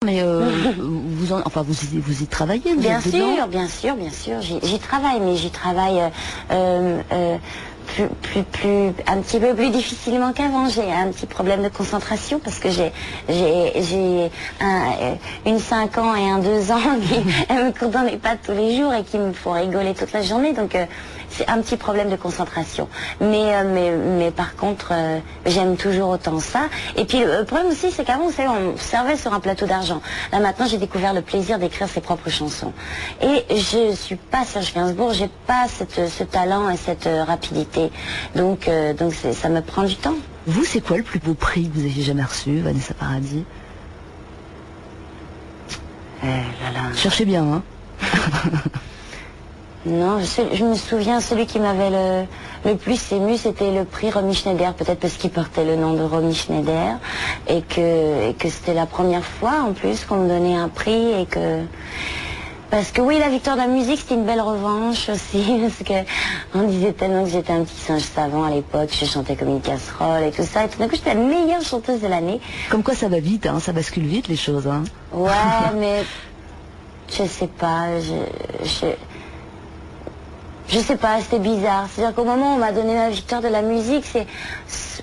Mais vous y travaillez, vous Bien êtes dedans? sûr, bien sûr, bien sûr. J'y travaille, mais j'y travaille un petit peu plus difficilement qu'avant. J'ai un petit problème de concentration parce que j'ai une 5 ans et un 2 ans qui me court dans les pattes tous les jours et qui me font rigoler toute la journée. Donc c'est un petit problème de concentration. Mais par contre, j'aime toujours autant ça. Et puis le problème aussi, c'est qu'avant, vous savez, on servait sur un plateau d'argent. Là maintenant, j'ai découvert le plaisir d'écrire ses propres chansons. Et je suis pas Serge Gainsbourg, j'ai pas ce talent et cette rapidité. Donc ça me prend du temps. Vous, c'est quoi le plus beau prix que vous ayez jamais reçu, Vanessa Paradis? Cherchez bien, hein. Non, je me souviens, celui qui m'avait le plus ému, c'était le prix Romy Schneider, peut-être parce qu'il portait le nom de Romy Schneider, et que c'était la première fois en plus qu'on me donnait un prix, et que... Parce que oui, la victoire de la musique, c'était une belle revanche aussi, parce que on disait tellement que j'étais un petit singe savant à l'époque, je chantais comme une casserole et tout ça, et tout d'un coup j'étais la meilleure chanteuse de l'année. Comme quoi ça va vite, hein, ça bascule vite les choses, hein. Ouais, mais je sais pas, je sais pas, c'était bizarre. C'est-à-dire qu'au moment où on m'a donné ma victoire de la musique,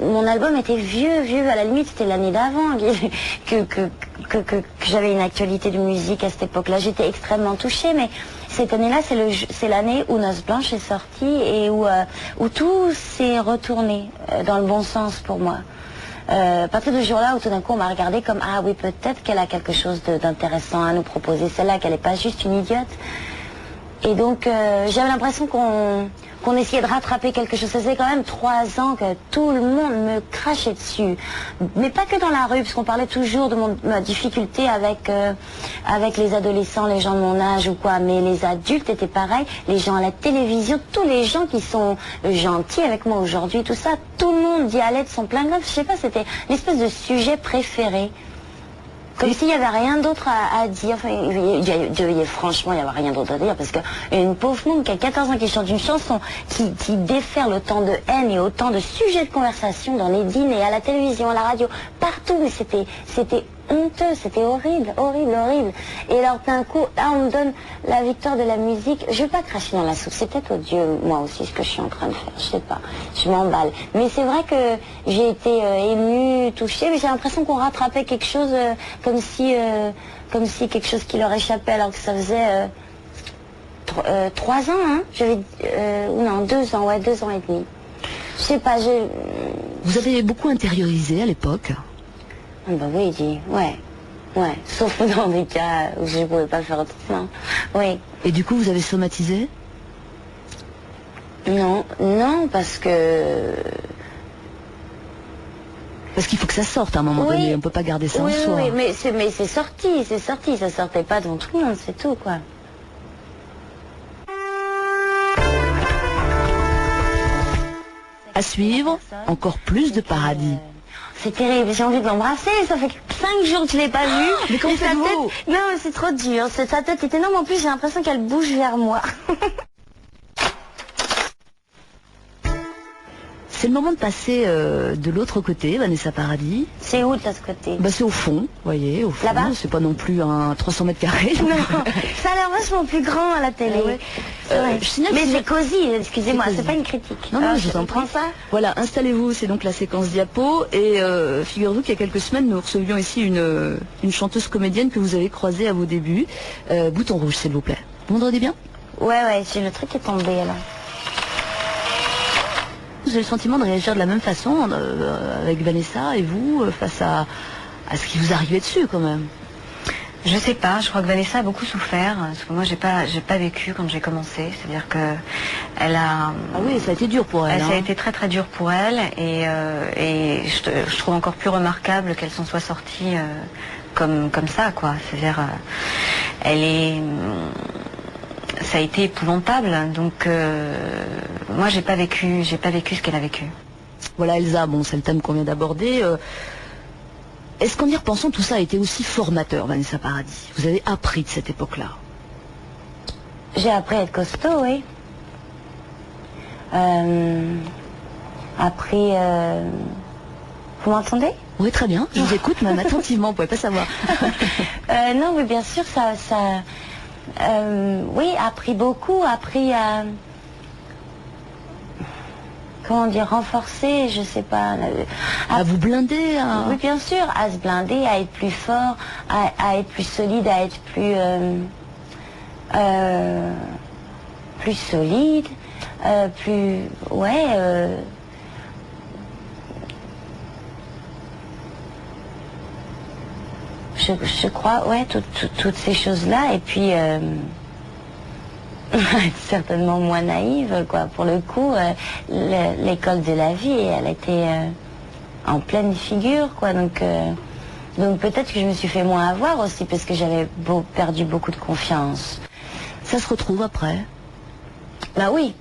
mon album était vieux, à la limite c'était l'année d'avant que j'avais une actualité de musique à cette époque-là. J'étais extrêmement touchée, mais cette année-là, c'est l'année où Noce Blanche est sortie et où tout s'est retourné dans le bon sens pour moi. À partir de ce jour-là où tout d'un coup on m'a regardé comme ah oui, peut-être qu'elle a quelque chose d'intéressant à nous proposer, celle-là, qu'elle n'est pas juste une idiote. Et donc j'avais l'impression qu'on essayait de rattraper quelque chose. Ça faisait quand même 3 ans que tout le monde me crachait dessus. Mais pas que dans la rue, parce qu'on parlait toujours de ma difficulté avec les adolescents, les gens de mon âge ou quoi. Mais les adultes étaient pareils, les gens à la télévision, tous les gens qui sont gentils avec moi aujourd'hui, tout ça, tout le monde y allait de son plein gré. Je sais pas, c'était une espèce de sujet préféré. Comme s'il n'y avait rien d'autre à dire. Enfin, il devait franchement y avoir rien d'autre à dire, parce qu'une pauvre monde qui a 14 ans qui chante une chanson qui déferle autant de haine et autant de sujets de conversation dans les dîners, à la télévision, à la radio, partout, mais c'était honteux, c'était horrible. Et alors d'un coup, là on me donne la victoire de la musique. Je vais pas cracher dans la soupe, c'est peut-être odieux moi aussi ce que je suis en train de faire, je sais pas, je m'emballe. Mais c'est vrai que j'ai été émue, touchée, mais j'ai l'impression qu'on rattrapait quelque chose comme si quelque chose qui leur échappait, alors que ça faisait 3 ans, hein. J'avais non, 2 ans, ouais, 2 ans et demi. Je sais pas, Vous avez beaucoup intériorisé à l'époque? Ah bah oui, ouais, sauf dans des cas où je ne pouvais pas faire autrement, oui. Et du coup, vous avez somatisé? Non, parce que... Parce qu'il faut que ça sorte à un moment donné, on ne peut pas garder ça en soi. Oui, mais c'est sorti, ça sortait pas devant tout le monde, c'est tout, quoi. À suivre, encore plus de Paradis. C'est terrible, j'ai envie de l'embrasser, ça fait 5 jours que je l'ai pas vu. Mais comment faites-vous? Non, c'est trop dur, sa tête est énorme, en plus j'ai l'impression qu'elle bouge vers moi. C'est le moment de passer de l'autre côté, Vanessa Paradis. C'est où de l'autre côté? Bah, c'est au fond, vous voyez, au fond. Là-bas? C'est pas non plus un 300 mètres carrés. Non, ça a l'air vachement plus grand à la télé. Ouais. Mais c'est cosy, excusez-moi, c'est pas une critique. Non, je vous en prie. Ça. Voilà, installez-vous, c'est donc la séquence diapo. Et figurez-vous qu'il y a quelques semaines, nous recevions ici une chanteuse comédienne que vous avez croisée à vos débuts. Bouton rouge, s'il vous plaît. Vous m'entendez bien? Ouais, j'ai le truc qui est tombé, là. Vous avez le sentiment de réagir de la même façon avec Vanessa et vous face à ce qui vous arrivait dessus quand même? Je sais pas, je crois que Vanessa a beaucoup souffert, parce que moi j'ai pas vécu quand j'ai commencé, c'est-à-dire que elle a... Ah oui, ça a été dur pour elle. Ça a été très très dur pour elle, et je trouve encore plus remarquable qu'elle s'en soit sortie comme ça, quoi. C'est-à-dire, ça a été épouvantable, donc moi j'ai pas vécu ce qu'elle a vécu. Voilà Elsa, bon c'est le thème qu'on vient d'aborder. Est-ce qu'en y repensant tout ça a été aussi formateur, Vanessa Paradis? Vous avez appris de cette époque-là? J'ai appris à être costaud, oui. Appris... Vous m'entendez? Oui, très bien. Je vous écoute même attentivement, vous pouvez pas savoir. Non, oui, bien sûr, oui, appris beaucoup, appris à, comment dire, renforcer, je sais pas. À vous blinder. Oui, bien sûr, à se blinder, à être plus fort, à être plus solide, à être plus solide, plus, ouais. Je crois, ouais, toutes ces choses-là, et puis certainement moins naïve, quoi. Pour le coup, l'école de la vie, elle était en pleine figure, quoi. Donc peut-être que je me suis fait moins avoir aussi, parce que j'avais perdu beaucoup de confiance. Ça se retrouve après? Bah oui,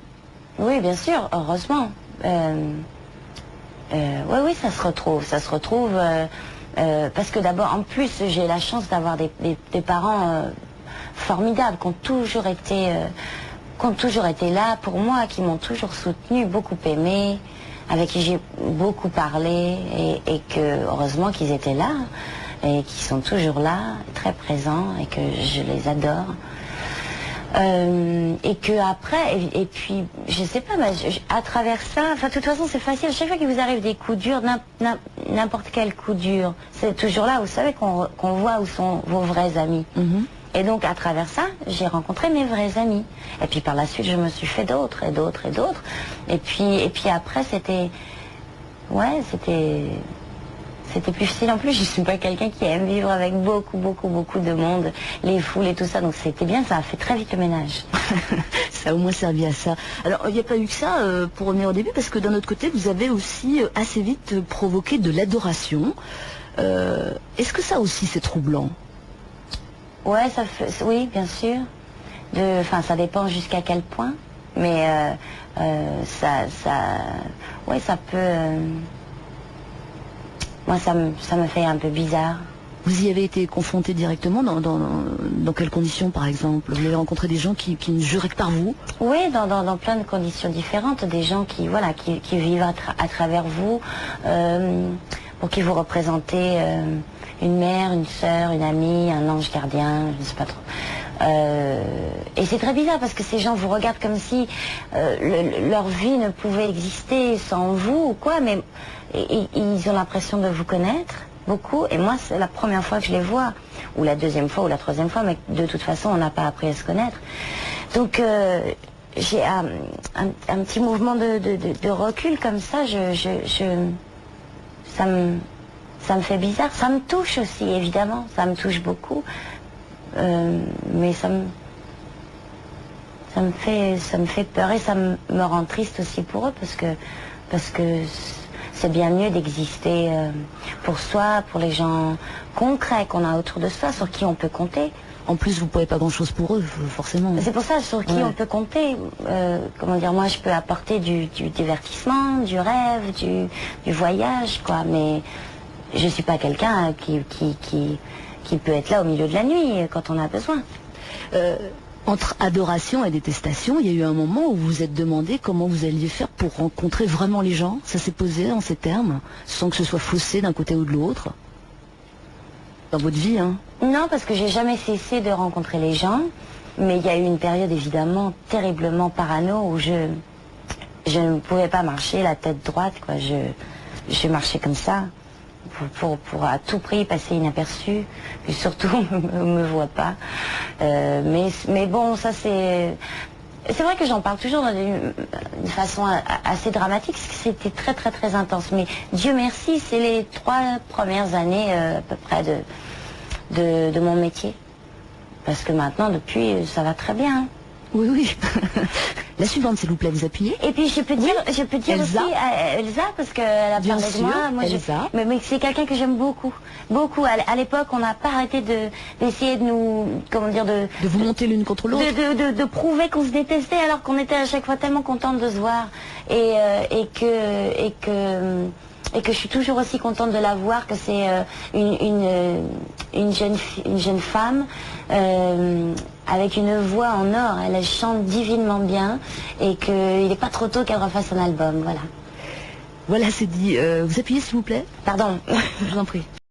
oui, bien sûr, heureusement. Oui, ça se retrouve. Parce que d'abord, en plus, j'ai la chance d'avoir des parents formidables, qui ont toujours été là pour moi, qui m'ont toujours soutenue, beaucoup aimée, avec qui j'ai beaucoup parlé, et que heureusement qu'ils étaient là, et qu'ils sont toujours là, très présents, et que je les adore. Et que après, et puis, je sais pas, à travers ça, enfin, de toute façon, c'est facile. Chaque fois qu'il vous arrive des coups durs, n'importe quel coup dur, c'est toujours là, vous savez, qu'on voit où sont vos vrais amis. Et donc, à travers ça, j'ai rencontré mes vrais amis. Et puis, par la suite, je me suis fait d'autres, et d'autres, et d'autres. Et puis après, c'était plus facile. En plus, je suis pas quelqu'un qui aime vivre avec beaucoup de monde, les foules et tout ça. Donc c'était bien, ça a fait très vite le ménage. Ça a au moins servi à ça. Alors, il n'y a pas eu que ça, pour revenir au début, parce que d'un autre côté, vous avez aussi assez vite provoqué de l'adoration. Est-ce que ça aussi, c'est troublant? Ouais, oui, bien sûr. Ça dépend jusqu'à quel point. Mais ça peut... Moi, ça me fait un peu bizarre. Vous y avez été confronté directement dans quelles conditions, par exemple? Vous avez rencontré des gens qui ne juraient que par vous? Oui, dans plein de conditions différentes. Des gens qui vivent à travers vous, pour qui vous représentez une mère, une sœur, une amie, un ange gardien, je ne sais pas trop. Et c'est très bizarre parce que ces gens vous regardent comme si leur vie ne pouvait exister sans vous ou quoi, mais ils ont l'impression de vous connaître beaucoup. Et moi, c'est la première fois que je les vois, ou la deuxième fois, ou la troisième fois, mais de toute façon, on n'a pas appris à se connaître. Donc, j'ai un petit mouvement de recul comme ça. Ça me fait bizarre. Ça me touche aussi, évidemment. Ça me touche beaucoup. Mais ça me fait peur, et ça me rend triste aussi pour eux, parce que c'est bien mieux d'exister pour soi, pour les gens concrets qu'on a autour de soi, sur qui on peut compter. En plus, vous ne pouvez pas grand-chose pour eux, forcément. C'est pour ça, sur qui on peut compter. Comment dire, moi, je peux apporter du divertissement, du rêve, du voyage, quoi. Mais je suis pas quelqu'un qui peut être là au milieu de la nuit quand on a besoin. Entre adoration et détestation, il y a eu un moment où vous vous êtes demandé comment vous alliez faire pour rencontrer vraiment les gens. Ça s'est posé en ces termes, sans que ce soit faussé d'un côté ou de l'autre, dans votre vie, hein? Non, parce que j'ai jamais cessé de rencontrer les gens, mais il y a eu une période évidemment terriblement parano où je ne pouvais pas marcher la tête droite, quoi. Je marchais comme ça. Pour à tout prix passer inaperçu, et surtout on me voit pas. Mais bon, ça c'est vrai que j'en parle toujours d'une façon assez dramatique, parce que c'était très intense. Mais Dieu merci, c'est les 3 premières années à peu près de mon métier, parce que maintenant depuis ça va très bien. Oui. La suivante, s'il vous plaît, vous appuyez. Et puis je peux dire Elsa. aussi Elsa, parce qu'elle a Bien parlé de sûr, moi. Elsa. Mais c'est quelqu'un que j'aime beaucoup. À l'époque, on n'a pas arrêté d'essayer de nous, comment dire, de vous monter l'une contre l'autre. De prouver qu'on se détestait, alors qu'on était à chaque fois tellement contente de se voir, et que je suis toujours aussi contente de la voir, que c'est une jeune femme avec une voix en or. Elle chante divinement bien, et qu'il n'est pas trop tôt qu'elle refasse un album, voilà. Voilà, c'est dit. Vous appuyez s'il vous plaît. Pardon. Je vous en prie.